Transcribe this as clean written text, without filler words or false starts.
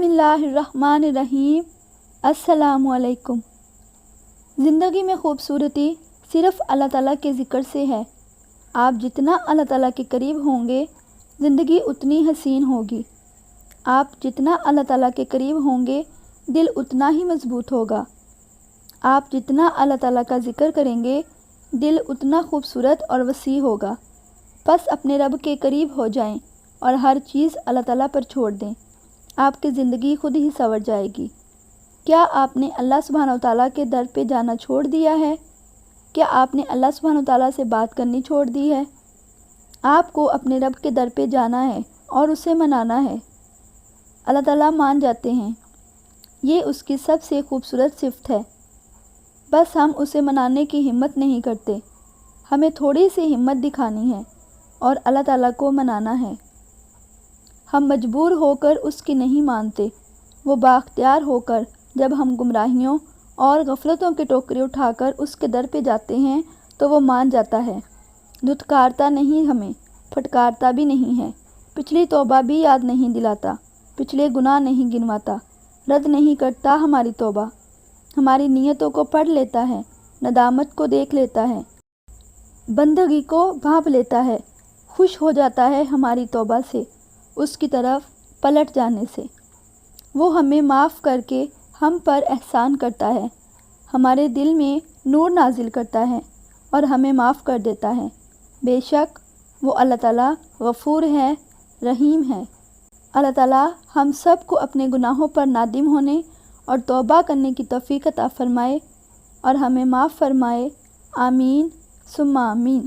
بسم اللہ الرحمن الرحیم۔ السلام علیکم۔ زندگی میں خوبصورتی صرف اللہ تعالیٰ کے ذکر سے ہے۔ آپ جتنا اللہ تعالیٰ کے قریب ہوں گے زندگی اتنی حسین ہوگی۔ آپ جتنا اللہ تعالیٰ کے قریب ہوں گے دل اتنا ہی مضبوط ہوگا۔ آپ جتنا اللہ تعالیٰ کا ذکر کریں گے دل اتنا خوبصورت اور وسیع ہوگا۔ بس اپنے رب کے قریب ہو جائیں اور ہر چیز اللہ تعالیٰ پر چھوڑ دیں، آپ کی زندگی خود ہی سنور جائے گی۔ کیا آپ نے اللہ سبحانہ وتعالیٰ کے در پہ جانا چھوڑ دیا ہے؟ کیا آپ نے اللہ سبحانہ وتعالیٰ سے بات کرنی چھوڑ دی ہے؟ آپ کو اپنے رب کے در پہ جانا ہے اور اسے منانا ہے۔ اللہ تعالیٰ مان جاتے ہیں، یہ اس کی سب سے خوبصورت صفت ہے۔ بس ہم اسے منانے کی ہمت نہیں کرتے۔ ہمیں تھوڑی سی ہمت دکھانی ہے اور اللہ تعالیٰ کو منانا ہے۔ ہم مجبور ہو کر اس کی نہیں مانتے، وہ بااختیار ہو کر جب ہم گمراہیوں اور غفلتوں کے ٹوکرے اٹھا کر اس کے در پہ جاتے ہیں تو وہ مان جاتا ہے، دھتکارتا نہیں، ہمیں پھٹکارتا بھی نہیں ہے، پچھلی توبہ بھی یاد نہیں دلاتا، پچھلے گناہ نہیں گنواتا، رد نہیں کرتا ہماری توبہ، ہماری نیتوں کو پڑھ لیتا ہے، ندامت کو دیکھ لیتا ہے، بندگی کو بھانپ لیتا ہے، خوش ہو جاتا ہے ہماری توبہ سے، اس کی طرف پلٹ جانے سے۔ وہ ہمیں معاف کر کے ہم پر احسان کرتا ہے، ہمارے دل میں نور نازل کرتا ہے اور ہمیں معاف کر دیتا ہے۔ بے شک وہ اللہ تعالیٰ غفور ہے، رحیم ہے۔ اللہ تعالیٰ ہم سب کو اپنے گناہوں پر نادم ہونے اور توبہ کرنے کی توفیق عطا فرمائے اور ہمیں معاف فرمائے۔ آمین ثم آمین۔